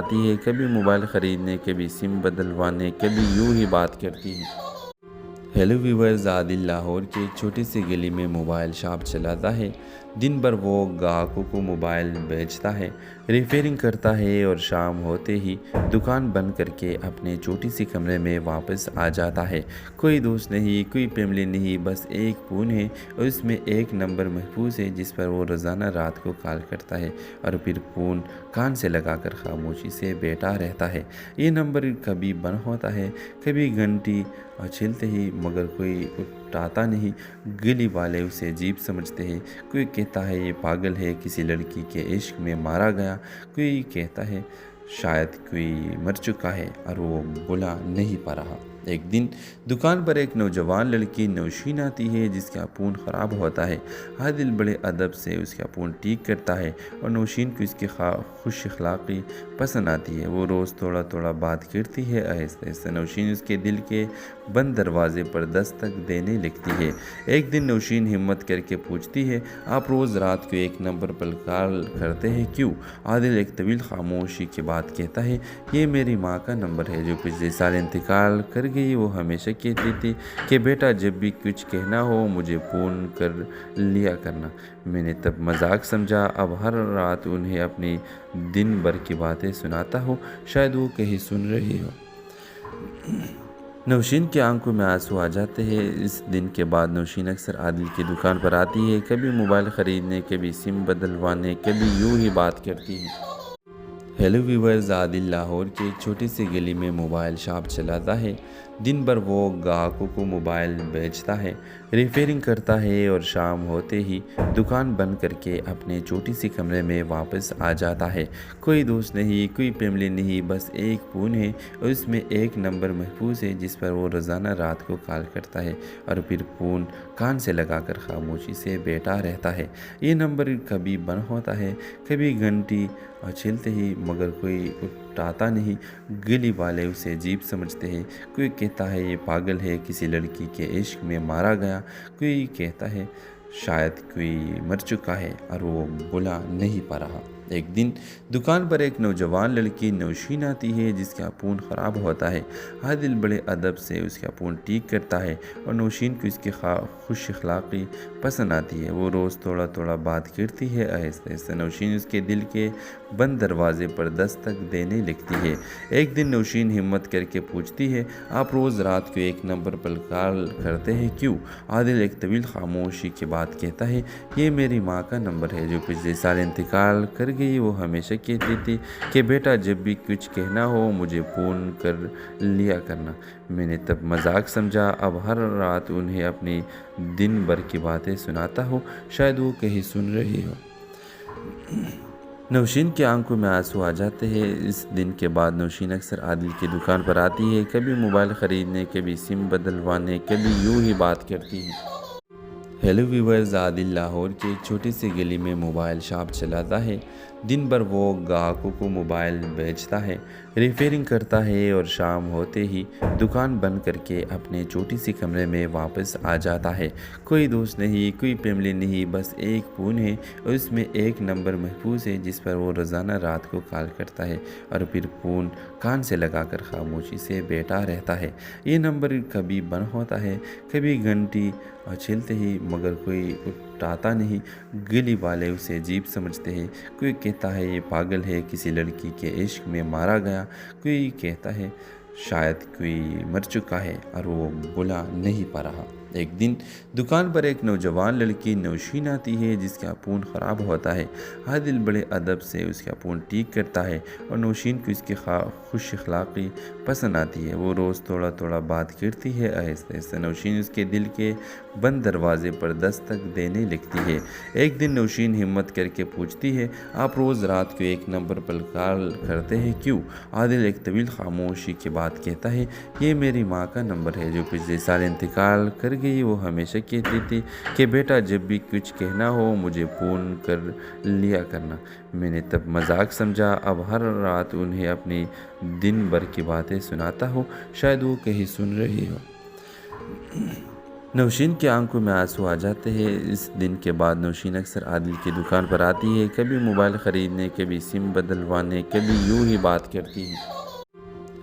आती है, कभी मोबाइल ख़रीदने, कभी सिम बदलवाने, कभी यूं ही बात करती है। हेलो व्यूवर्स, आदिल लाहौर की एक छोटी सी गली में मोबाइल शॉप चलाता है। दिन भर वो ग्राहकों को मोबाइल बेचता है, रिपेयरिंग करता है और शाम होते ही दुकान बंद करके अपने छोटी सी कमरे में वापस आ जाता है। कोई दोस्त नहीं, कोई फैमिली नहीं, बस एक फ़ोन है और उसमें एक नंबर महफूज है जिस पर वो रोज़ाना रात को कॉल करता है और फिर फ़ोन कान से लगाकर खामोशी से बैठा रहता है। ये नंबर कभी बंद होता है, कभी घंटी छिलते ही, मगर कोई उठाता नहीं। गली वाले उसे अजीब समझते हैं। कोई कहता है ये पागल है, किसी लड़की के इश्क में मारा गया। कोई कहता है शायद कोई मर चुका है और वो बुला नहीं पा रहा। एक दिन दुकान पर एक नौजवान लड़की नौशीन आती है जिसका फ़ोन ख़राब होता है। आदिल बड़े अदब से उसका फ़ोन ठीक करता है और नौशीन को इसकी खुश अखलाक़ी पसंद आती है। वो रोज़ थोड़ा थोड़ा बात करती है। आहिस्ता आहिस्ता नौशीन उसके दिल के बंद दरवाजे पर दस्तक देने लगती है। एक दिन नौशीन हिम्मत करके पूछती है, आप रोज़ रात को एक नंबर पर कॉल करते हैं क्यों? आदिल एक तवील खामोशी के बाद कहता है, ये मेरी माँ का नंबर है जो पिछले साल इंतकाल कर गई। वो हमेशा कहती थी कि बेटा जब भी कुछ कहना हो मुझे फ़ोन कर लिया करना। मैंने तब मजाक समझा, अब हर रात उन्हें अपनी दिन भर की बातें सुनाता हूँ, शायद वो कहीं सुन रही हो। नौशीन की आंखों में आंसू आ जाते हैं। इस दिन के बाद नौशीन अक्सर आदिल की दुकान पर आती है, कभी मोबाइल ख़रीदने, कभी सिम बदलवाने, कभी यूं ही बात करती है। हेलो व्यूवर्स, आदिल लाहौर की एक छोटी सी गली में मोबाइल शॉप चलाता है। दिन भर वो ग्राहकों को मोबाइल बेचता है, रिपेयरिंग करता है और शाम होते ही दुकान बंद करके अपने छोटी सी कमरे में वापस आ जाता है। कोई दोस्त नहीं, कोई फैमिली नहीं, बस एक फ़ोन है और उसमें एक नंबर महफूज है जिस पर वो रोज़ाना रात को कॉल करता है और फिर फ़ोन कान से लगाकर खामोशी से बैठा रहता है। ये नंबर कभी बंद होता है, कभी घंटी छिलते ही, मगर कोई उठाता नहीं। गली वाले उसे अजीब समझते हैं। कोई कहता है ये पागल है, किसी लड़की के इश्क में मारा गया। कोई कहता है शायद कोई मर चुका है और वो बुला नहीं पा रहा। एक दिन दुकान पर एक नौजवान लड़की नौशीन आती है जिसका फ़ोन ख़राब होता है। आदिल बड़े अदब से उसका फ़ोन ठीक करता है और नौशीन को इसकी खुश अखलाक़ी पसंद आती है। वो रोज़ थोड़ा थोड़ा बात करती है। आहिस्ता आहिस्ता नौशीन उसके दिल के बंद दरवाजे पर दस्तक देने लगती है। एक दिन नौशीन हिम्मत करके पूछती है, आप रोज़ रात को एक नंबर पर कॉल करते हैं क्यों? आदिल एक तवील खामोशी के बाद कहता है, ये मेरी माँ का नंबर है जो पिछले साल इंतकाल कर गई। वो हमेशा कहती थी कि बेटा जब भी कुछ कहना हो मुझे फ़ोन कर लिया करना। मैंने तब मजाक समझा, अब हर रात उन्हें अपनी दिन भर की बातें सुनाता हूँ, शायद वो कहीं सुन रही हो। नौशीन की आंखों में आंसू आ जाते हैं। इस दिन के बाद नौशीन अक्सर आदिल की दुकान पर आती है, कभी मोबाइल ख़रीदने, कभी सिम बदलवाने, कभी यूं ही बात करती है। हेलो व्यूवर्स, आदिल लाहौर की एक छोटी सी गली में मोबाइल शॉप चलाता है। दिन भर वो ग्राहकों को मोबाइल बेचता है, रिपेयरिंग करता है और शाम होते ही दुकान बंद करके अपने छोटी सी कमरे में वापस आ जाता है। कोई दोस्त नहीं, कोई फैमिली नहीं, बस एक फ़ोन है और उसमें एक नंबर महफूज है जिस पर वो रोज़ाना रात को कॉल करता है और फिर फ़ोन कान से लगाकर खामोशी से बैठा रहता है। ये नंबर कभी बंद होता है, कभी घंटी छिलते ही, मगर कोई उठाता नहीं। गली वाले उसे अजीब समझते हैं। कोई कहता है ये पागल है, किसी लड़की के इश्क में मारा गया। कोई कहता है शायद कोई मर चुका है और वो बुला नहीं पा रहा। एक दिन दुकान पर एक नौजवान लड़की नौशीन आती है जिसका फ़ोन ख़राब होता है। आदिल बड़े अदब से उसका फ़ोन ठीक करता है और नौशीन को इसकी खुश अखलाक़ी पसंद आती है। वो रोज़ थोड़ा थोड़ा बात करती है। आहिस्ता आहिस्ता नौशीन उसके दिल के बंद दरवाजे पर दस्तक देने लगती है। एक दिन नौशीन हिम्मत करके पूछती है, आप रोज़ रात को एक नंबर पर कॉल करते हैं क्यों? आदिल एक तवील खामोशी के बाद कहता है, ये मेरी माँ का नंबर है जो पिछले साल इंतकाल कर गई। वो हमेशा कहती थी कि बेटा जब भी कुछ कहना हो मुझे फ़ोन कर लिया करना। मैंने तब मजाक समझा, अब हर रात उन्हें अपनी दिन भर की बातें सुनाता हूँ, शायद वो कहीं सुन रही हो। नौशीन की आंखों में आंसू आ जाते हैं। इस दिन के बाद नौशीन अक्सर आदिल की दुकान पर आती है, कभी मोबाइल ख़रीदने, कभी सिम बदलवाने, कभी यूं ही बात करती है।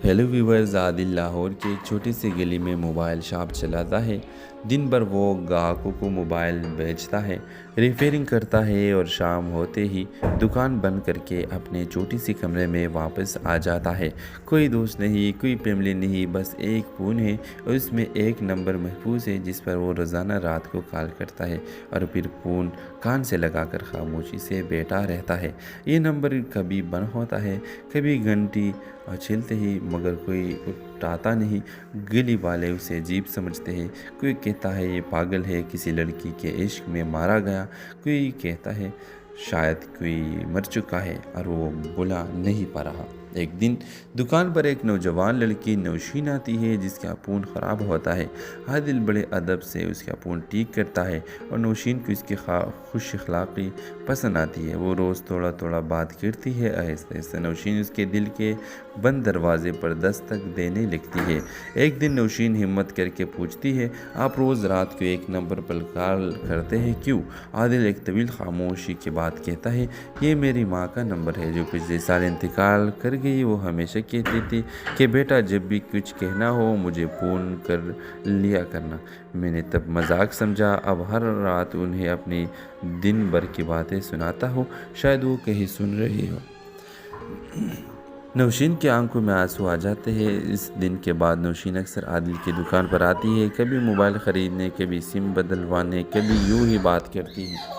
हेलो व्यूवर्स, आदिल लाहौर की एक छोटी सी गली में मोबाइल शॉप चलाता है। दिन भर वो ग्राहकों को मोबाइल बेचता है, रिपेयरिंग करता है और शाम होते ही दुकान बंद करके अपने छोटी सी कमरे में वापस आ जाता है। कोई दोस्त नहीं, कोई फैमिली नहीं, बस एक फ़ोन है और उसमें एक नंबर महफूज है जिस पर वो रोज़ाना रात को कॉल करता है और फिर फ़ोन कान से लगाकर खामोशी से बैठा रहता है। ये नंबर कभी बंद होता है, कभी घंटी छिलते ही, मगर कोई उठाता नहीं। गली वाले उसे अजीब समझते हैं। कोई कहता है ये पागल है, किसी लड़की के इश्क में मारा गया। कोई कहता है शायद कोई मर चुका है और वो बुला नहीं पा रहा। एक दिन दुकान पर एक नौजवान लड़की नौशीन आती है जिसका फ़ोन ख़राब होता है। आदिल बड़े अदब से उसका फ़ोन ठीक करता है और नौशीन को इसकी खुश अखलाक़ी पसंद आती है। वो रोज़ थोड़ा थोड़ा बात करती है। आहिस्ता आहिस्ता नौशीन उसके दिल के बंद दरवाजे पर दस्तक देने लगती है। एक दिन नौशीन हिम्मत करके पूछती है, आप रोज़ रात को एक नंबर पर कॉल करते हैं क्यों? आदिल एक तवील खामोशी के बाद कहता है, ये मेरी माँ का नंबर है जो पिछले साल इंतकाल कर गई। वो हमेशा कहती थी कि बेटा जब भी कुछ कहना हो मुझे फ़ोन कर लिया करना। मैंने तब मजाक समझा, अब हर रात उन्हें अपनी दिन भर की बातें सुनाता हूँ, शायद वो कहीं सुन रही हो। नौशीन की आंखों में आंसू आ जाते हैं। इस दिन के बाद नौशीन अक्सर आदिल की दुकान पर आती है, कभी मोबाइल ख़रीदने, कभी सिम बदलवाने, कभी यूं ही बात करती है।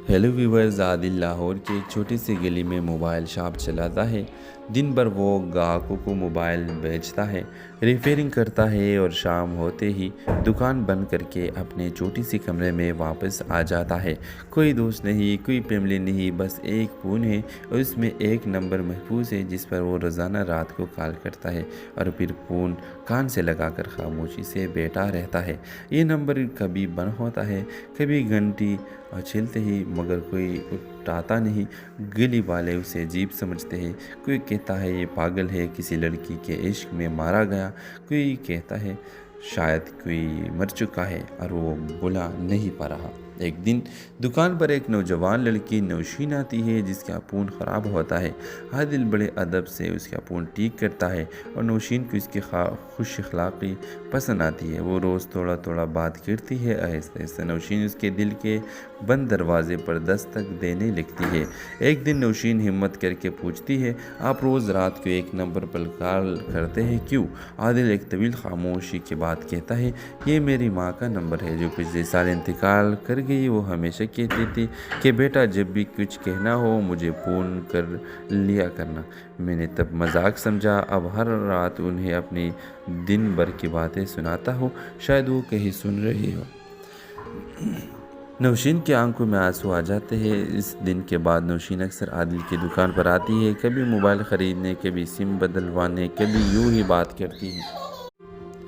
हेलो व्यूवर्स, आदिल लाहौर की एक छोटी सी गली में मोबाइल शॉप चलाता है। दिन भर वो ग्राहकों को मोबाइल बेचता है, रिपेयरिंग करता है और शाम होते ही दुकान बंद करके अपने छोटी सी कमरे में वापस आ जाता है। कोई दोस्त नहीं, कोई फैमिली नहीं, बस एक फ़ोन है और उसमें एक नंबर महफूज है जिस पर वो रोज़ाना रात को कॉल करता है और फिर फ़ोन कान से लगाकर खामोशी से बैठा रहता है। ये नंबर कभी बंद होता है, कभी घंटी छिलते ही, मगर कोई उठाता नहीं। गली वाले उसे अजीब समझते हैं। कोई कहता है ये पागल है, किसी लड़की के इश्क में मारा गया। कोई कहता है शायद कोई मर चुका है और वो बुला नहीं पा रहा। एक दिन दुकान पर एक नौजवान लड़की नौशीन आती है जिसका फ़ोन ख़राब होता है। आदिल बड़े अदब से उसका फ़ोन ठीक करता है और नौशीन को इसकी खुश अखलाक़ी पसंद आती है। वो रोज़ थोड़ा थोड़ा बात करती है। आहिस्ता आहिस्ता नौशीन उसके दिल के बंद दरवाजे पर दस्तक देने लगती है। एक दिन नौशीन हिम्मत करके पूछती है, आप रोज़ रात को एक नंबर पर कॉल करते हैं क्यों? आदिल एक तवील खामोशी के बाद कहता है, ये मेरी माँ का नंबर है जो पिछले साल इंतकाल कर गई। वो हमेशा कहती थी कि बेटा जब भी कुछ कहना हो मुझे फ़ोन कर लिया करना। मैंने तब मजाक समझा, अब हर रात उन्हें अपनी दिन भर की बातें सुनाता हूँ, शायद वो कहीं सुन रही हो। नौशीन की आंखों में आंसू आ जाते हैं। इस दिन के बाद नौशीन अक्सर आदिल की दुकान पर आती है, कभी मोबाइल ख़रीदने, कभी सिम बदलवाने, कभी यूं ही बात करती है।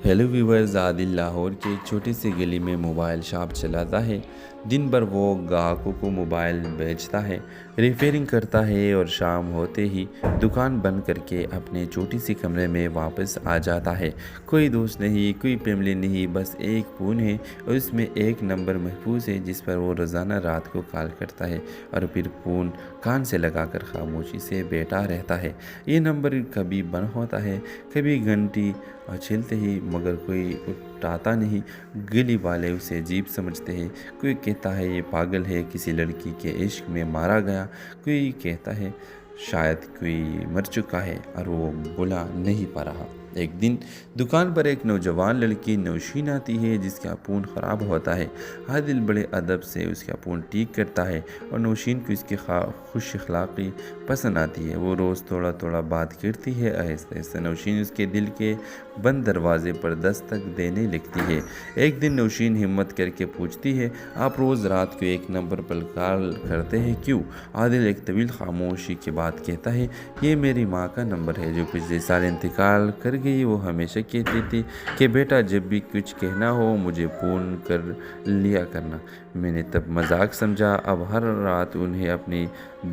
हेलो व्यूवर्स, आदिल लाहौर की एक छोटी सी गली में मोबाइल शॉप चलाता है। दिन भर वो ग्राहकों को मोबाइल बेचता है, रिपेयरिंग करता है और शाम होते ही दुकान बंद करके अपने छोटी सी कमरे में वापस आ जाता है। कोई दोस्त नहीं, कोई फैमिली नहीं, बस एक फ़ोन है और उसमें एक नंबर महफूज है जिस पर वो रोज़ाना रात को कॉल करता है और फिर फ़ोन कान से लगाकर खामोशी से बैठा रहता है। ये नंबर कभी बंद होता है, कभी घंटी छिलते ही, मगर कोई उठाता नहीं। गली वाले उसे अजीब समझते हैं। कोई कहता है ये पागल है, किसी लड़की के इश्क में मारा गया। कोई कहता है शायद कोई मर चुका है और वो बुला नहीं पा रहा। एक दिन दुकान पर एक नौजवान लड़की नौशीन आती है जिसका फ़ोन ख़राब होता है। आदिल बड़े अदब से उसका फ़ोन ठीक करता है और नौशीन को इसकी खुश अखलाक़ी पसंद आती है। वो रोज़ थोड़ा थोड़ा बात करती है। आहिस्ता आहिस्ता नौशीन उसके दिल के बंद दरवाजे पर दस्तक देने लगती है। एक दिन नौशीन हिम्मत करके पूछती है, आप रोज़ रात को एक नंबर पर कॉल करते हैं क्यों? आदिल एक तवील खामोशी के बाद कहता है, ये मेरी माँ का नंबर है जो पिछले साल इंतकाल कर गई। वो हमेशा कहती थी कि बेटा जब भी कुछ कहना हो मुझे फ़ोन कर लिया करना। मैंने तब मजाक समझा, अब हर रात उन्हें अपनी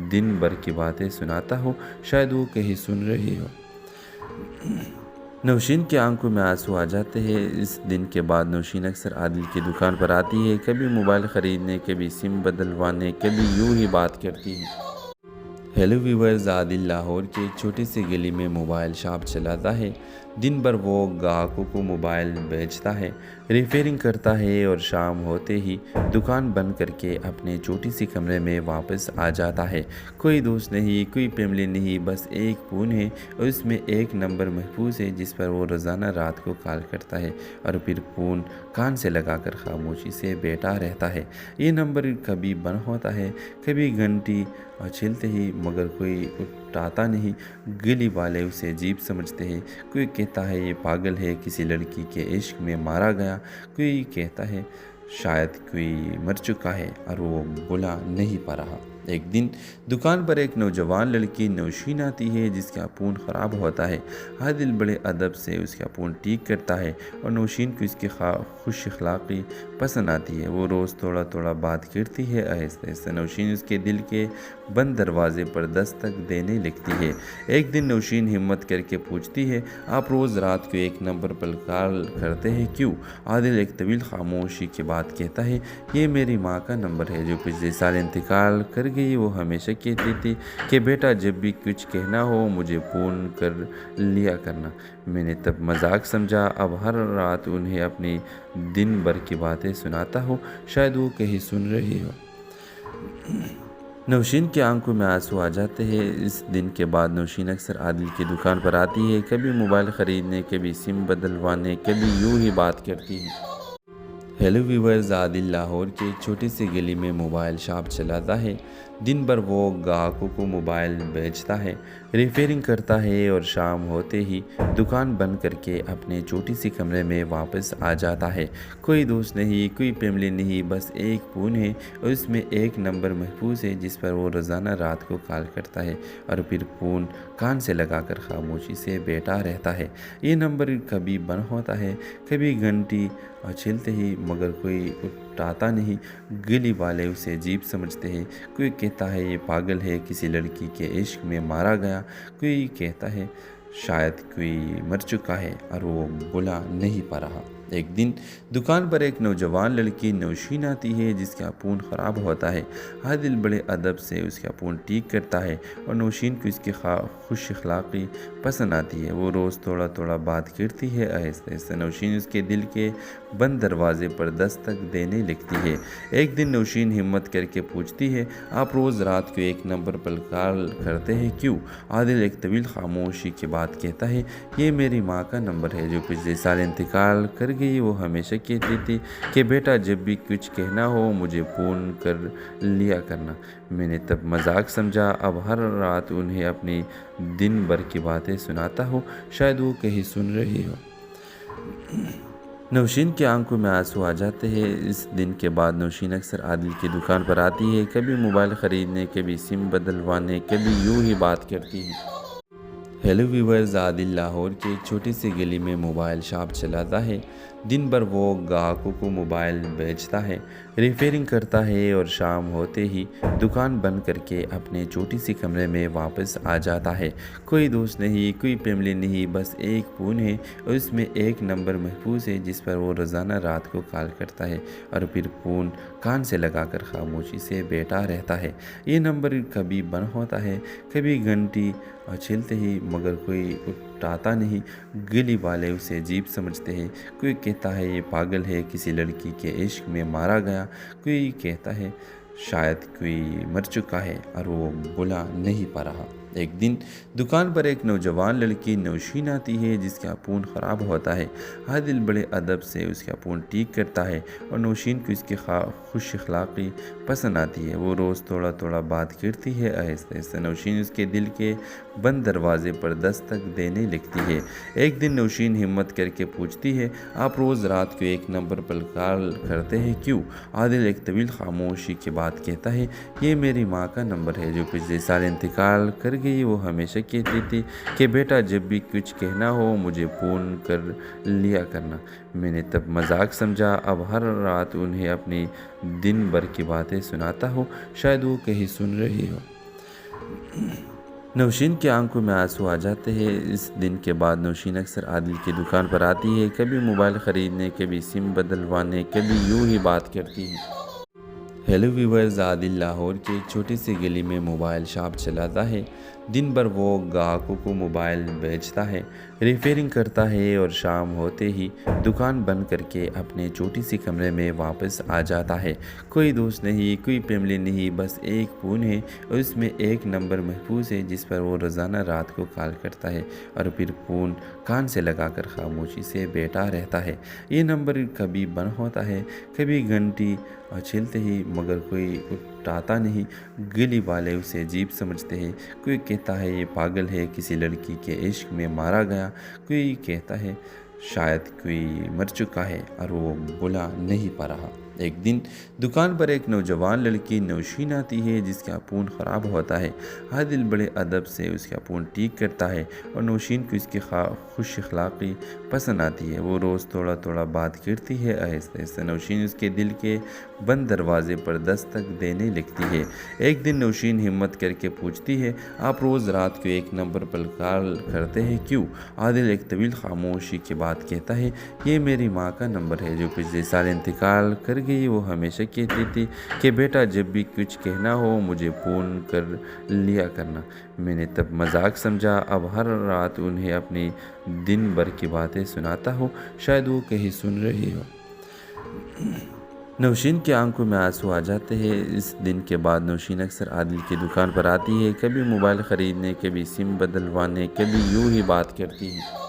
दिन भर की बातें सुनाता हूँ, शायद वो कहीं सुन रही हो। नौशीन की आंखों में आंसू आ जाते हैं। इस दिन के बाद नौशीन अक्सर आदिल की दुकान पर आती है, कभी मोबाइल ख़रीदने, कभी सिम बदलवाने, कभी यूं ही बात करती है। हेलो व्यूवर्स, आदिल लाहौर के एक छोटे से गली में मोबाइल शॉप चलाता है। दिन भर वो ग्राहकों को मोबाइल बेचता है, रिपेयरिंग करता है और शाम होते ही दुकान बंद करके अपने छोटी सी कमरे में वापस आ जाता है। कोई दोस्त नहीं, कोई फैमिली नहीं, बस एक फ़ोन है और उसमें एक नंबर महफूज है जिस पर वो रोज़ाना रात को कॉल करता है और फिर फ़ोन कान से लगाकर खामोशी से बैठा रहता है। ये नंबर कभी बंद होता है, कभी घंटी और छिलते ही, मगर कोई उठाता नहीं। गली वाले उसे अजीब समझते हैं। कोई कहता है ये पागल है, किसी लड़की के इश्क में मारा गया। कोई कहता है शायद कोई मर चुका है और वो बुला नहीं पा रहा। एक दिन दुकान पर एक नौजवान लड़की नौशीन आती है जिसका फ़ोन ख़राब होता है। आदिल बड़े अदब से उसका फ़ोन ठीक करता है और नौशीन को इसकी खुश अखलाक़ी पसंद आती है। वो रोज़ थोड़ा थोड़ा बात करती है। आहिस्ता आहिस्ता नौशीन उसके दिल के बंद दरवाजे पर दस्तक देने लगती है। एक दिन नौशीन हिम्मत करके पूछती है, आप रोज़ रात को एक नंबर पर कॉल करते हैं क्यों? आदिल एक तवील खामोशी के बाद कहता है, ये मेरी माँ का नंबर है जो पिछले साल इंतकाल कर गई। वो हमेशा कहती थी कि बेटा जब भी कुछ कहना हो मुझे फ़ोन कर लिया करना। मैंने तब मजाक समझा, अब हर रात उन्हें अपनी दिन भर की बातें सुनाता हूँ, शायद वो कहीं सुन रही हो। नौशीन की आंखों में आंसू आ जाते हैं। इस दिन के बाद नौशीन अक्सर आदिल की दुकान पर आती है, कभी मोबाइल ख़रीदने, कभी सिम बदलवाने, कभी यूं ही बात करती है। हेलो व्यूवर्स, आदिल लाहौर के एक छोटे से गली में मोबाइल शॉप चलाता है। दिन भर वो ग्राहकों को मोबाइल बेचता है, रिपेयरिंग करता है और शाम होते ही दुकान बंद करके अपने छोटी सी कमरे में वापस आ जाता है। कोई दोस्त नहीं, कोई फैमिली नहीं, बस एक फ़ोन है और उसमें एक नंबर महफूज है जिस पर वो रोज़ाना रात को कॉल करता है और फिर फ़ोन कान से लगाकर खामोशी से बैठा रहता है। ये नंबर कभी बंद होता है, कभी घंटी और छिलते ही, मगर कोई उठाता नहीं। गली वाले उसे अजीब समझते हैं। कोई कहता है ये पागल है, किसी लड़की के इश्क में मारा गया। कोई कहता है शायद कोई मर चुका है और वो बुला नहीं पा रहा। एक दिन दुकान पर एक नौजवान लड़की नौशीन आती है जिसका फ़ोन ख़राब होता है। आदिल बड़े अदब से उसका फ़ोन ठीक करता है और नौशीन को इसकी खुश अखलाक़ी पसंद आती है। वो रोज़ थोड़ा थोड़ा बात करती है। आहिस्ता आहिस्ता नौशीन उसके दिल के बंद दरवाजे पर दस्तक देने लगती है। एक दिन नौशीन हिम्मत करके पूछती है, आप रोज़ रात को एक नंबर पर कॉल करते हैं क्यों? आदिल एक तवील खामोशी के बाद कहता है, ये मेरी माँ का नंबर है जो पिछले साल इंतकाल कर गई। वो हमेशा कहती थी कि बेटा जब भी कुछ कहना हो मुझे फ़ोन कर लिया करना। मैंने तब मजाक समझा, अब हर रात उन्हें अपनी दिन भर की बातें सुनाता हूँ, शायद वो कहीं सुन रही हो। नौशीन की आंखों में आंसू आ जाते हैं। इस दिन के बाद नौशीन अक्सर आदिल की दुकान पर आती है, कभी मोबाइल ख़रीदने, कभी सिम बदलवाने, कभी यूं ही बात करती है। हेलो व्यूवर्स, आदिल लाहौर के एक छोटे से गली में मोबाइल शॉप चलाता है। दिन भर वो ग्राहकों को मोबाइल बेचता है, रिपेयरिंग करता है और शाम होते ही दुकान बंद करके अपने छोटी सी कमरे में वापस आ जाता है। कोई दोस्त नहीं, कोई फैमिली नहीं, बस एक फ़ोन है और उसमें एक नंबर महफूज है जिस पर वो रोज़ाना रात को कॉल करता है और फिर फ़ोन कान से लगाकर खामोशी से बैठा रहता है। ये नंबर कभी बंद होता है, कभी घंटी और छिलते ही, मगर कोई उठाता नहीं। गली वाले उसे अजीब समझते हैं। कोई कहता है ये पागल है, किसी लड़की के इश्क में मारा गया। कोई कहता है शायद कोई मर चुका है और वो बुला नहीं पा रहा। एक दिन दुकान पर एक नौजवान लड़की नौशीन आती है जिसका फ़ोन ख़राब होता है। आदिल बड़े अदब से उसका फ़ोन ठीक करता है और नौशीन को इसकी खुश अखलाक़ी पसंद आती है। वो रोज़ थोड़ा थोड़ा बात करती है। आहिस्ता आहिस्ता नौशीन उसके दिल के बंद दरवाजे पर दस्तक देने लगती है। एक दिन नौशीन हिम्मत करके पूछती है, आप रोज़ रात को एक नंबर पर कॉल करते हैं क्यों? आदिल एक तवील खामोशी के बाद कहता है, ये मेरी माँ का नंबर है जो पिछले साल इंतकाल कर गई। वो हमेशा कहती थी कि बेटा जब भी कुछ कहना हो मुझे फ़ोन कर लिया करना। मैंने तब मजाक समझा, अब हर रात उन्हें अपनी दिन भर की बातें सुनाता हूँ, शायद वो कहीं सुन रही हो। नौशीन की आंखों में आंसू आ जाते हैं। इस दिन के बाद नौशीन अक्सर आदिल की दुकान पर आती है, कभी मोबाइल ख़रीदने, कभी सिम बदलवाने, कभी यूं ही बात करती है। हेलो व्यूवर्स, आदिल लाहौर के एक छोटी सी गली में मोबाइल शॉप चलाता है। दिन भर वो ग्राहकों को मोबाइल बेचता है, रिपेयरिंग करता है और शाम होते ही दुकान बंद करके अपने छोटी सी कमरे में वापस आ जाता है। कोई दोस्त नहीं, कोई फैमिली नहीं, बस एक फ़ोन है और उसमें एक नंबर महफूज है जिस पर वो रोज़ाना रात को कॉल करता है और फिर फ़ोन कान से लगाकर खामोशी से बैठा रहता है। ये नंबर कभी बंद होता है, कभी घंटी छिलते ही, मगर कोई उठाता नहीं। गली वाले उसे अजीब समझते हैं। कोई कहता है ये पागल है, किसी लड़की के इश्क में मारा गया। कोई कहता है शायद कोई मर चुका है और वो बुला नहीं पा रहा। एक दिन दुकान पर एक नौजवान लड़की नौशीन आती है जिसका फ़ोन ख़राब होता है। आदिल बड़े अदब से उसका फ़ोन ठीक करता है और नौशीन को इसकी खुश अखलाक़ी पसंद आती है। वो रोज़ थोड़ा थोड़ा बात करती है। आहिस्ते आहिस्ते नौशीन उसके दिल के बंद दरवाजे पर दस्तक देने लगती है। एक दिन नौशीन हिम्मत करके पूछती है, आप रोज़ रात को एक नंबर पर कॉल करते हैं क्यों? आदिल एक तवील खामोशी के बाद कहता है, ये मेरी माँ का नंबर है जो पिछले साल इंतकाल कर गई। वो हमेशा कहती थी कि बेटा जब भी कुछ कहना हो मुझे फ़ोन कर लिया करना। मैंने तब मजाक समझा, अब हर रात उन्हें अपनी दिन भर की बातें सुनाता हूँ, शायद वो कहीं सुन रही हो। नौशीन की आंखों में आंसू आ जाते हैं। इस दिन के बाद नौशीन अक्सर आदिल की दुकान पर आती है, कभी मोबाइल ख़रीदने, कभी सिम बदलवाने, कभी यूं ही बात करती है।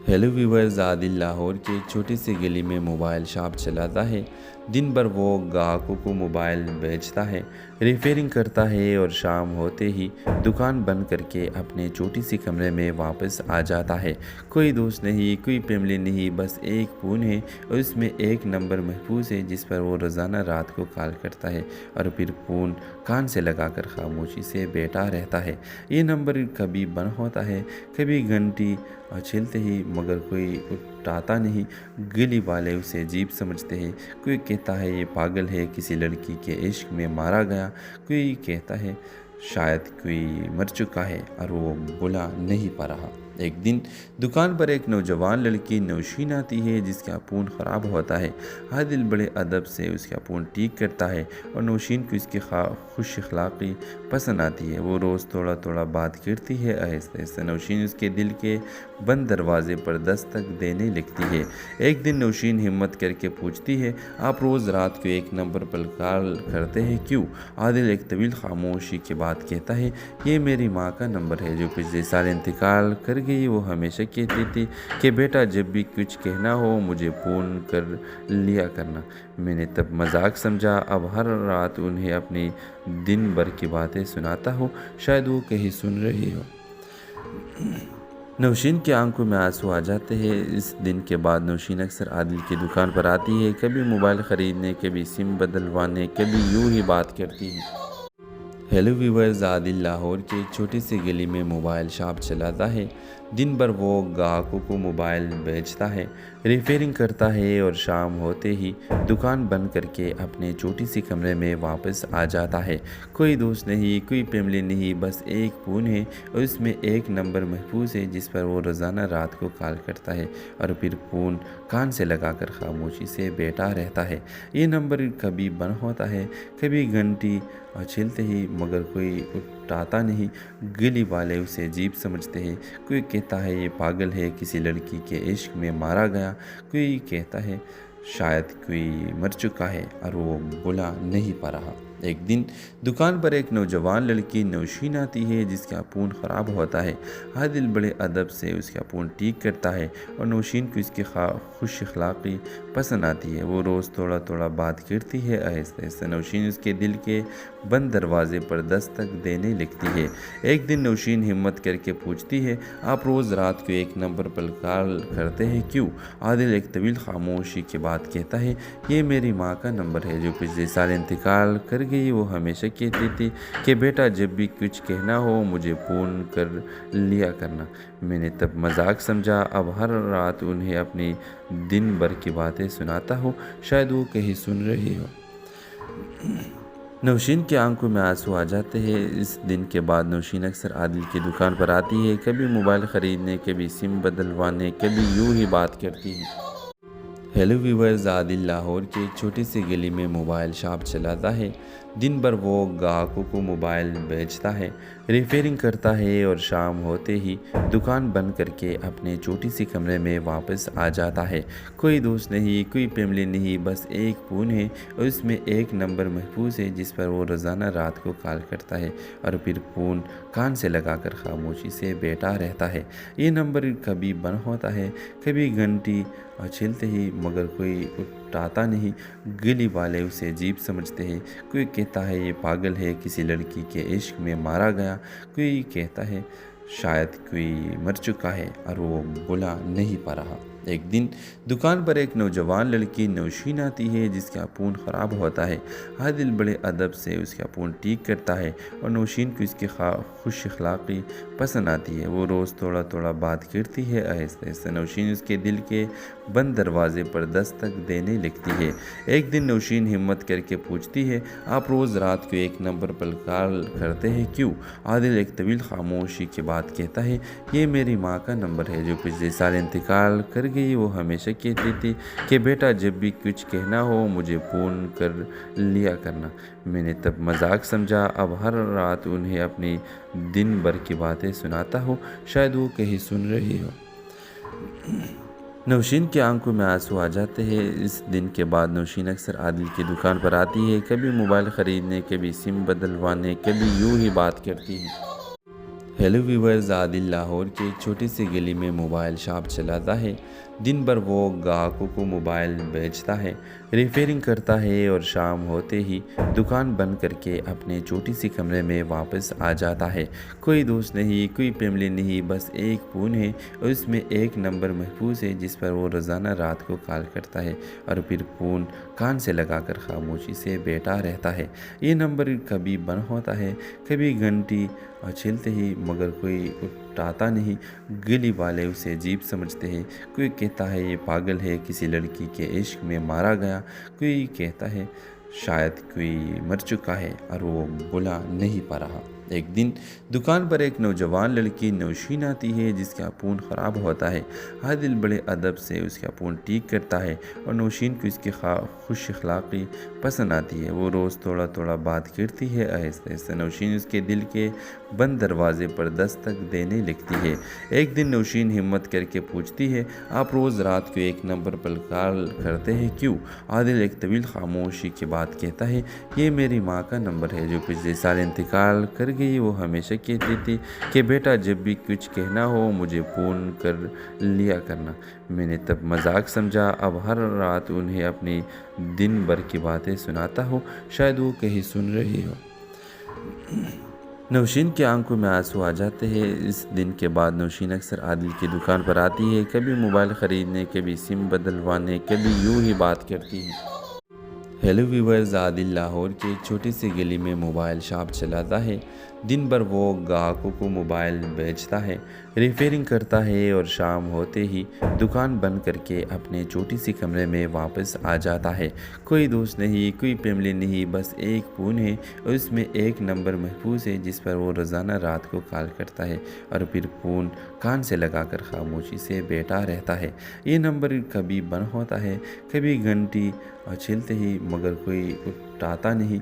हेलो व्यूवर्स, आदिल लाहौर की एक छोटी सी गली में मोबाइल शॉप चलाता है। दिन भर वो ग्राहकों को मोबाइल बेचता है, रिपेयरिंग करता है और शाम होते ही दुकान बंद करके अपने छोटी सी कमरे में वापस आ जाता है। कोई दोस्त नहीं, कोई फैमिली नहीं, बस एक फ़ोन है और उसमें एक नंबर महफूज है जिस पर वो रोज़ाना रात को कॉल करता है और फिर फ़ोन कान से लगाकर खामोशी से बैठा रहता है। ये नंबर कभी बंद होता है, कभी घंटी छिलते ही, मगर कोई उठाता नहीं। गली वाले उसे अजीब समझते हैं। कोई कहता है ये पागल है, किसी लड़की के इश्क में मारा गया। कोई कहता है शायद कोई मर चुका है और वो बुला नहीं पा रहा। एक दिन दुकान पर एक नौजवान लड़की नौशीन आती है जिसका फ़ोन ख़राब होता है। आदिल बड़े अदब से उसका फ़ोन ठीक करता है और नौशीन को इसकी खुश अखलाक़ी पसंद आती है। वो रोज़ थोड़ा थोड़ा बात करती है। आहिस्ते आहिस्ते नौशीन उसके दिल के बंद दरवाजे पर दस्तक देने लगती है। एक दिन नौशीन हिम्मत करके पूछती है, आप रोज़ रात को एक नंबर पर कॉल करते हैं क्यों? आदिल एक तवील खामोशी के बाद कहता है, ये मेरी माँ का नंबर है जो पिछले साल इंतकाल कर गई। वो हमेशा कहती थी कि बेटा जब भी कुछ कहना हो मुझे फ़ोन कर लिया करना। मैंने तब मजाक समझा, अब हर रात उन्हें अपनी दिन भर की बातें सुनाता हूँ, शायद वो कहीं सुन रही हो। नौशीन की आंखों में आंसू आ जाते हैं। इस दिन के बाद नौशीन अक्सर आदिल की दुकान पर आती है, कभी मोबाइल ख़रीदने, कभी सिम बदलवाने, कभी यूं ही बात करती है। हेलो व्यूवर्स, आदिल लाहौर की एक छोटी सी गली में मोबाइल शॉप चलाता है। दिन भर वो ग्राहकों को मोबाइल बेचता है, रिपेयरिंग करता है और शाम होते ही दुकान बंद करके अपने छोटी सी कमरे में वापस आ जाता है। कोई दोस्त नहीं, कोई फैमिली नहीं, बस एक फ़ोन है और उसमें एक नंबर महफूज है जिस पर वो रोज़ाना रात को कॉल करता है और फिर फ़ोन कान से लगाकर खामोशी से बैठा रहता है। ये नंबर कभी बंद होता है, कभी घंटी छिलते ही, मगर कोई उठाता नहीं। गली वाले उसे अजीब समझते हैं। कोई कहता है ये पागल है, किसी लड़की के इश्क में मारा गया। कोई कहता है शायद कोई मर चुका है और वो बुला नहीं पा रहा। एक दिन दुकान पर एक नौजवान लड़की नौशीन आती है जिसका फ़ोन ख़राब होता है। आदिल बड़े अदब से उसका फ़ोन ठीक करता है और नौशीन को इसकी खुश अखलाक़ी पसंद आती है। वो रोज़ थोड़ा थोड़ा बात करती है। आहिस्ते आहिस्ते नौशीन उसके दिल के बंद दरवाजे पर दस्तक देने लगती है। एक दिन नौशीन हिम्मत करके पूछती है, आप रोज़ रात को एक नंबर पर कॉल करते हैं क्यों? आदिल एक तवील खामोशी के बाद कहता है, ये मेरी माँ का नंबर है जो पिछले साल इंतकाल कर गई। वो हमेशा कहती थी कि बेटा जब भी कुछ कहना हो मुझे फ़ोन कर लिया करना। मैंने तब मजाक समझा, अब हर रात उन्हें अपनी दिन भर की बातें सुनाता हूँ, शायद वो कहीं सुन रही हो। नौशीन की आंखों में आंसू आ जाते हैं। इस दिन के बाद नौशीन अक्सर आदिल की दुकान पर आती है, कभी मोबाइल ख़रीदने, कभी सिम बदलवाने, कभी यूं ही बात करती है। हेलो व्यूवर्स, आदिल लाहौर की एक छोटी सी गली में मोबाइल शॉप चलाता है। दिन भर वो ग्राहकों को मोबाइल बेचता है, रिपेयरिंग करता है और शाम होते ही दुकान बंद करके अपने छोटी सी कमरे में वापस आ जाता है। कोई दोस्त नहीं, कोई फैमिली नहीं, बस एक फ़ोन है और उसमें एक नंबर महफूज है जिस पर वो रोज़ाना रात को कॉल करता है और फिर फ़ोन कान से लगाकर खामोशी से बैठा रहता है। ये नंबर कभी बंद होता है, कभी घंटी छिलते ही, मगर कोई उठाता नहीं। गली वाले उसे अजीब समझते हैं। कोई कहता है ये पागल है, किसी लड़की के इश्क में मारा गया। कोई कहता है शायद कोई मर चुका है और वो बुला नहीं पा रहा। एक दिन दुकान पर एक नौजवान लड़की नौशीन आती है जिसका फ़ोन ख़राब होता है। आदिल बड़े अदब से उसका फ़ोन ठीक करता है और नौशीन को इसकी खुश अखलाक़ी पसंद आती है। वो रोज़ थोड़ा थोड़ा बात करती है। आहिस्ता आहिस्ता नौशीन उसके दिल के बंद दरवाजे पर दस्तक देने लगती है। एक दिन नौशीन हिम्मत करके पूछती है, आप रोज़ रात को एक नंबर पर कॉल करते हैं क्यों? आदिल एक तवील खामोशी के बाद कहता है, ये मेरी माँ का नंबर है जो पिछले साल इंतकाल कर गई। वो हमेशा कहती थी कि बेटा जब भी कुछ कहना हो मुझे फ़ोन कर लिया करना। मैंने तब मजाक समझा, अब हर रात उन्हें अपनी दिन भर की बातें सुनाता हूँ, शायद वो कहीं सुन रही हो। नौशीन की आंखों में आंसू आ जाते हैं। इस दिन के बाद नौशीन अक्सर आदिल की दुकान पर आती है, कभी मोबाइल ख़रीदने, कभी सिम बदलवाने, कभी यूं ही बात करती है। हेलो व्यूवर्स, आदिल लाहौर की एक छोटी सी गली में मोबाइल शॉप चलाता है। दिन भर वो ग्राहकों को मोबाइल बेचता है, रिपेयरिंग करता है और शाम होते ही दुकान बंद करके अपने छोटी सी कमरे में वापस आ जाता है। कोई दोस्त नहीं, कोई फैमिली नहीं, बस एक फ़ोन है और उसमें एक नंबर महफूज है जिस पर वो रोज़ाना रात को कॉल करता है और फिर फ़ोन कान से लगाकर खामोशी से बैठा रहता है। ये नंबर कभी बंद होता है, कभी घंटी छिलते ही, मगर कोई उठाता नहीं। गली वाले उसे अजीब समझते हैं। कोई कहता है ये पागल है, किसी लड़की के इश्क में मारा गया। कोई कहता है शायद कोई मर चुका है और वो बुला नहीं पा रहा। एक दिन दुकान पर एक नौजवान लड़की नौशीन आती है जिसका फ़ोन ख़राब होता है। आदिल बड़े अदब से उसका फ़ोन ठीक करता है और नौशीन को इसकी खुश अखलाक़ी पसंद आती है। वो रोज़ थोड़ा थोड़ा बात करती है। आहिस्ता आहिस्ता नौशीन उसके दिल के बंद दरवाजे पर दस्तक देने लगती है। एक दिन नौशीन हिम्मत करके पूछती है, आप रोज़ रात को एक नंबर पर कॉल करते हैं क्यों? आदिल एक तवील खामोशी के बाद कहता है, ये मेरी माँ का नंबर है जो पिछले साल इंतकाल कर गई। वो हमेशा कहती थी कि बेटा जब भी कुछ कहना हो मुझे फ़ोन कर लिया करना। मैंने तब मजाक समझा, अब हर रात उन्हें अपनी दिन भर की बातें सुनाता हूँ, शायद वो कहीं सुन रही हो। नौशीन की आंखों में आंसू आ जाते हैं। इस दिन के बाद नौशीन अक्सर आदिल की दुकान पर आती है, कभी मोबाइल ख़रीदने, कभी सिम बदलवाने, कभी यूं ही बात करती है। हेलो व्यूवर्स, आदिल लाहौर की एक छोटी सी गली में मोबाइल शॉप चलाता है। दिन भर वो ग्राहकों को मोबाइल बेचता है, रिपेयरिंग करता है और शाम होते ही दुकान बंद करके अपने छोटी सी कमरे में वापस आ जाता है। कोई दोस्त नहीं, कोई फैमिली नहीं, बस एक फ़ोन है और उसमें एक नंबर महफूज है जिस पर वो रोज़ाना रात को कॉल करता है और फिर फ़ोन कान से लगाकर खामोशी से बैठा रहता है। ये नंबर कभी बंद होता है, कभी घंटी छिलते ही, मगर कोई उठाता नहीं।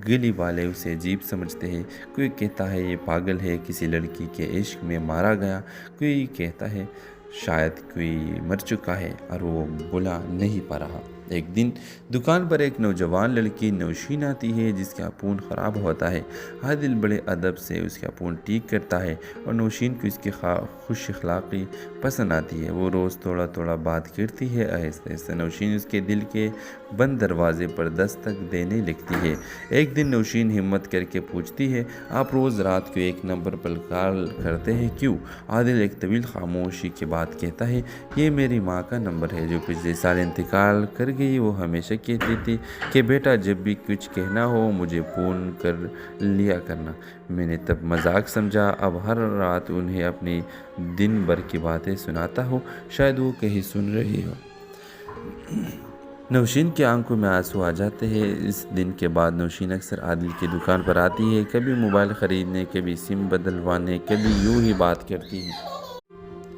गली वाले उसे अजीब समझते हैं। कोई कहता है ये पागल है, किसी लड़की के इश्क में मारा गया। कोई कहता है शायद कोई मर चुका है और वो बुला नहीं पा रहा। एक दिन दुकान पर एक नौजवान लड़की नौशीन आती है जिसका फ़ोन ख़राब होता है। आदिल बड़े अदब से उसका फ़ोन ठीक करता है और नौशीन को इसकी खुश अखलाक़ी पसंद आती है। वो रोज़ थोड़ा थोड़ा बात करती है। आहिस्ता आहिस्ता नौशीन उसके दिल के बंद दरवाजे पर दस्तक देने लगती है। एक दिन नौशीन हिम्मत करके पूछती है, आप रोज़ रात को एक नंबर पर कॉल करते हैं क्यों? आदिल एक तवील खामोशी के बाद कहता है, ये मेरी माँ का नंबर है जो पिछले साल इंतकाल कर गई। वो हमेशा कहती थी कि बेटा जब भी कुछ कहना हो मुझे फ़ोन कर लिया करना। मैंने तब मजाक समझा, अब हर रात उन्हें अपनी दिन भर की बातें सुनाता हूँ, शायद वो कहीं सुन रही हो। नौशीन की आंखों में आंसू आ जाते हैं। इस दिन के बाद नौशीन अक्सर आदिल की दुकान पर आती है। कभी मोबाइल ख़रीदने, कभी सिम बदलवाने, कभी यूं ही बात करती है।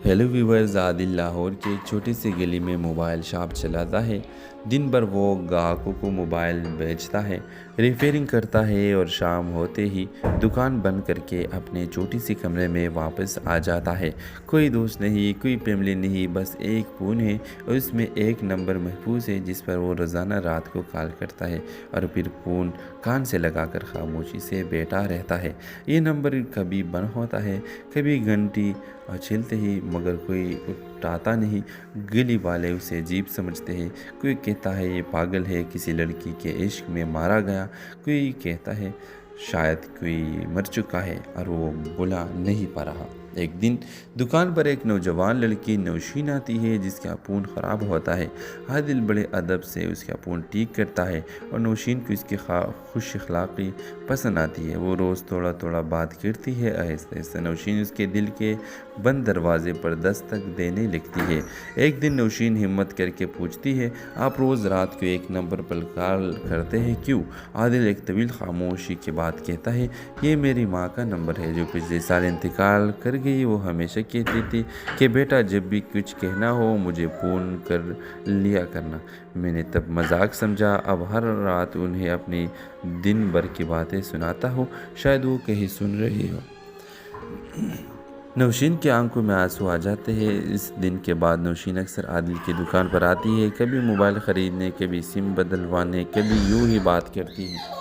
हेलो व्यूवर्स, आदिल लाहौर की एक छोटी सी गली में मोबाइल शॉप चलाता है। दिन भर वो ग्राहकों को मोबाइल बेचता है, रिपेयरिंग करता है और शाम होते ही दुकान बंद करके अपने छोटी सी कमरे में वापस आ जाता है। कोई दोस्त नहीं, कोई फैमिली नहीं, बस एक फ़ोन है और उसमें एक नंबर महफूज है जिस पर वो रोज़ाना रात को कॉल करता है और फिर फ़ोन कान से लगाकर खामोशी से बैठा रहता है। ये नंबर कभी बंद होता है, कभी घंटी छिलते ही, मगर कोई उठाता नहीं। गली वाले उसे अजीब समझते हैं। कोई कहता है ये पागल है, किसी लड़की के इश्क में मारा गया। कोई कहता है शायद कोई मर चुका है और वो बुला नहीं पा रहा। एक दिन दुकान पर एक नौजवान लड़की नौशीन आती है जिसका फ़ोन ख़राब होता है। आदिल बड़े अदब से उसका फ़ोन ठीक करता है और नौशीन को इसकी खुश अखलाक़ी पसंद आती है। वो रोज़ थोड़ा थोड़ा बात करती है। आहिस्ता आहिस्ता नौशीन उसके दिल के बंद दरवाजे पर दस्तक देने लगती है। एक दिन नौशीन हिम्मत करके पूछती है, आप रोज़ रात को एक नंबर पर कॉल करते हैं क्यों? आदिल एक तवील खामोशी के बाद कहता है, ये मेरी माँ का नंबर है जो पिछले साल इंतकाल कर गई। वो हमेशा कहती थी कि बेटा जब भी कुछ कहना हो मुझे फ़ोन कर लिया करना। मैंने तब मजाक समझा, अब हर रात उन्हें अपनी दिन भर की बातें सुनाता हूँ, शायद वो कहीं सुन रही हो। नौशीन की आंखों में आंसू आ जाते हैं। इस दिन के बाद नौशीन अक्सर आदिल की दुकान पर आती है। कभी मोबाइल ख़रीदने, कभी सिम बदलवाने, कभी यूं ही बात करती है।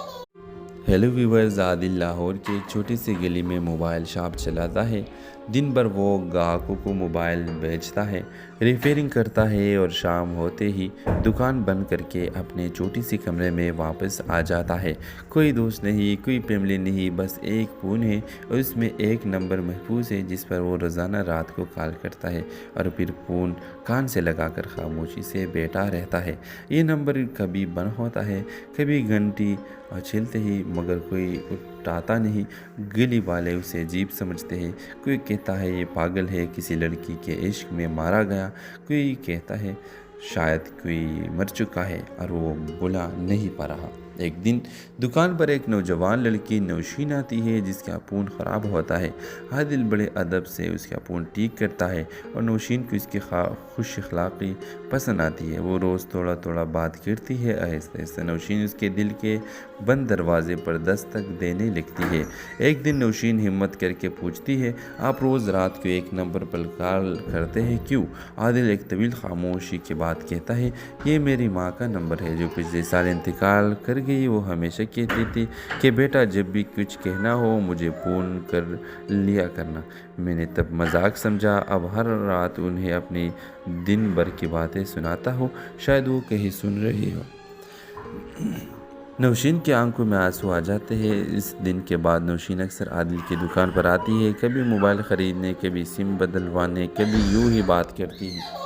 हेलो व्यूवर्स, आदिल लाहौर की एक छोटी सी गली में मोबाइल शॉप चलाता है। दिन भर वो ग्राहकों को मोबाइल बेचता है, रिपेयरिंग करता है और शाम होते ही दुकान बंद करके अपने छोटी सी कमरे में वापस आ जाता है। कोई दोस्त नहीं, कोई फैमिली नहीं, बस एक फ़ोन है और उसमें एक नंबर महफूज है जिस पर वो रोज़ाना रात को कॉल करता है और फिर फ़ोन कान से लगाकर खामोशी से बैठा रहता है। ये नंबर कभी बंद होता है, कभी घंटी छिलते ही, मगर कोई उठाता नहीं। गली वाले उसे अजीब समझते हैं। कोई कहता है ये पागल है, किसी लड़की के इश्क में मारा गया। कोई कहता है शायद कोई मर चुका है और वो बुला नहीं पा रहा। एक दिन दुकान पर एक नौजवान लड़की नौशीन आती है जिसका फ़ोन ख़राब होता है। आदिल बड़े अदब से उसका फ़ोन ठीक करता है और नौशीन को इसकी खुश अखलाक़ी पसंद आती है। वो रोज़ थोड़ा थोड़ा बात करती है। आहिस्ता आहिस्ता नौशीन उसके दिल के बंद दरवाजे पर दस्तक देने लगती है। एक दिन नौशीन हिम्मत करके पूछती है, आप रोज़ रात को एक नंबर पर कॉल करते हैं क्यों? आदिल एक तवील खामोशी के बाद कहता है, ये मेरी माँ का नंबर है जो पिछले साल इंतकाल कर गई। वो हमेशा कहती थी कि बेटा जब भी कुछ कहना हो मुझे फ़ोन कर लिया करना। मैंने तब मजाक समझा, अब हर रात उन्हें अपनी दिन भर की बातें सुनाता हूँ, शायद वो कहीं सुन रही हो। नौशीन की आंखों में आंसू आ जाते हैं। इस दिन के बाद नौशीन अक्सर आदिल की दुकान पर आती है। कभी मोबाइल ख़रीदने, कभी सिम बदलवाने, कभी यूं ही बात करती है।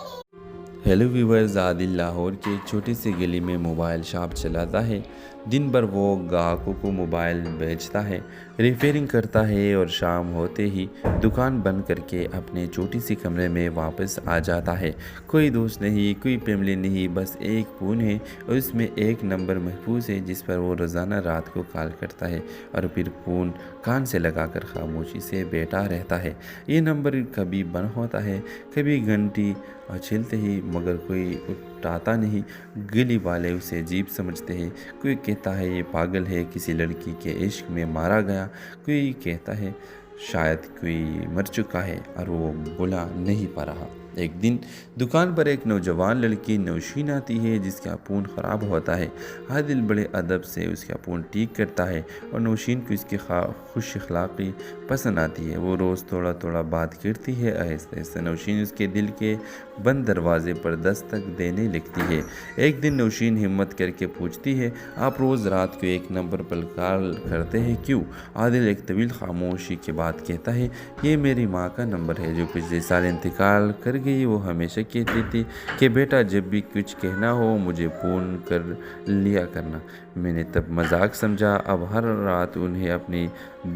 हेलो व्यूवर्स, आदिल लाहौर की एक छोटी सी गली में मोबाइल शॉप चलाता है। दिन भर वो ग्राहकों को मोबाइल बेचता है, रिपेयरिंग करता है और शाम होते ही दुकान बंद करके अपने छोटी सी कमरे में वापस आ जाता है। कोई दोस्त नहीं, कोई फैमिली नहीं, बस एक फ़ोन है और उसमें एक नंबर महफूज है जिस पर वो रोज़ाना रात को कॉल करता है और फिर फ़ोन कान से लगाकर खामोशी से बैठा रहता है। ये नंबर कभी बंद होता है, कभी घंटी छिलते ही, मगर कोई उठाता नहीं। गली वाले उसे अजीब समझते हैं। कोई कहता है ये पागल है, किसी लड़की के इश्क में मारा गया। कोई कहता है शायद कोई मर चुका है और वो बुला नहीं पा रहा। एक दिन दुकान पर एक नौजवान लड़की नौशीन आती है जिसका फ़ोन ख़राब होता है। आदिल बड़े अदब से उसका फ़ोन ठीक करता है और नौशीन को इसकी खुश अखलाक़ी पसंद आती है। वो रोज़ थोड़ा थोड़ा बात करती है। आहिस्ता आहिस्ता नौशीन उसके दिल के बंद दरवाजे पर दस्तक देने लगती है। एक दिन नौशीन हिम्मत करके पूछती है, आप रोज़ रात को एक नंबर पर कॉल करते हैं क्यों? आदिल एक तवील खामोशी के बाद कहता है, ये मेरी माँ का नंबर है जो पिछले साल इंतकाल कर गई। वो हमेशा कहती थी कि बेटा जब भी कुछ कहना हो मुझे फ़ोन कर लिया करना। मैंने तब मजाक समझा, अब हर रात उन्हें अपनी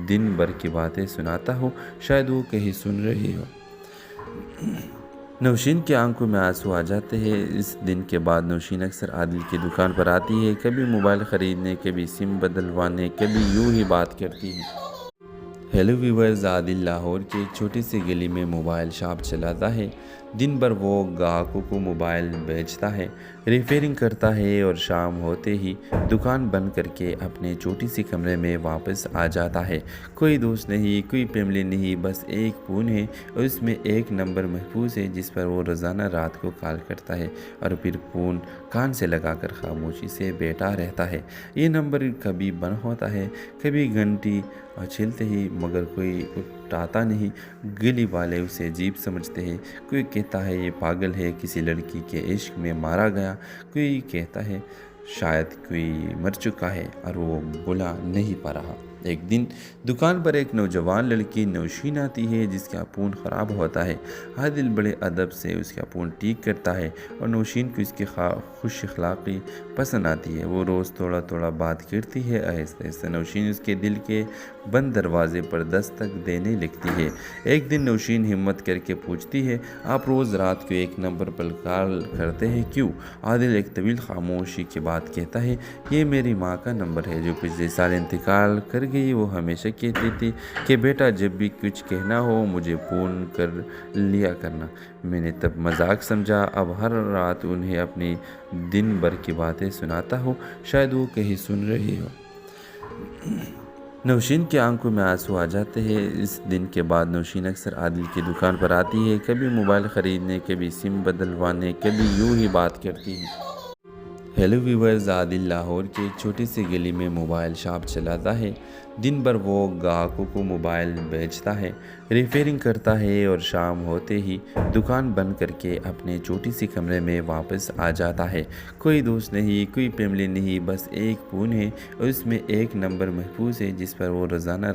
दिन भर की बातें सुनाता हूँ, शायद वो कहीं सुन रही हो। नौशीन की आंखों में आंसू आ जाते हैं। इस दिन के बाद नौशीन अक्सर आदिल की दुकान पर आती है, कभी मोबाइल ख़रीदने, कभी सिम बदलवाने, कभी यूं ही बात करती है। हेलो व्यूवर्स, आदिल लाहौर की एक छोटी सी गली में मोबाइल शॉप चलाता है। दिन भर वो ग्राहकों को मोबाइल बेचता है, रिपेयरिंग करता है और शाम होते ही दुकान बंद करके अपने छोटी सी कमरे में वापस आ जाता है। कोई दोस्त नहीं, कोई फैमिली नहीं, बस एक फ़ोन है और उसमें एक नंबर महफूज है जिस पर वो रोज़ाना रात को कॉल करता है और फिर फ़ोन कान से लगाकर खामोशी से बैठा रहता है। ये नंबर कभी बंद होता है, कभी घंटी छिलते ही, मगर कोई उठाता नहीं। गली वाले उसे अजीब समझते हैं। कोई कहता है ये पागल है, किसी लड़की के इश्क में मारा गया। कोई कहता है शायद कोई मर चुका है और वो बुला नहीं पा रहा। एक दिन दुकान पर एक नौजवान लड़की नौशीन आती है जिसका फ़ोन ख़राब होता है। आदिल बड़े अदब से उसका फ़ोन ठीक करता है और नौशीन को इसकी खुश अखलाक़ी पसंद आती है। वो रोज़ थोड़ा थोड़ा बात करती है। आहिस्ता आहिस्ता नौशीन उसके दिल के बंद दरवाजे पर दस्तक देने लगती है। एक दिन नौशीन हिम्मत करके पूछती है, आप रोज़ रात को एक नंबर पर कॉल करते हैं क्यों? आदिल एक तवील खामोशी के बाद कहता है, ये मेरी माँ का नंबर है जो पिछले साल इंतकाल कर गई। वो हमेशा कहती थी कि बेटा जब भी कुछ कहना हो मुझे फ़ोन कर लिया करना। मैंने तब मजाक समझा, अब हर रात उन्हें अपनी दिन भर की बातें सुनाता हूँ, शायद वो कहीं सुन रही हो। नौशीन की आंखों में आंसू आ जाते हैं। इस दिन के बाद नौशीन अक्सर आदिल की दुकान पर आती है, कभी मोबाइल ख़रीदने, कभी सिम बदलवाने, कभी यूं ही बात करती है। हेलो व्यूवर्स, आदिल लाहौर की एक छोटी सी गली में मोबाइल शॉप चलाता है। दिन भर वो ग्राहकों को मोबाइल बेचता है, रिपेयरिंग करता है और शाम होते ही दुकान बंद करके अपने छोटी सी कमरे में वापस आ जाता है। कोई दोस्त नहीं, कोई फैमिली नहीं, बस एक फ़ोन है और उसमें एक नंबर महफूज है जिस पर वो रोज़ाना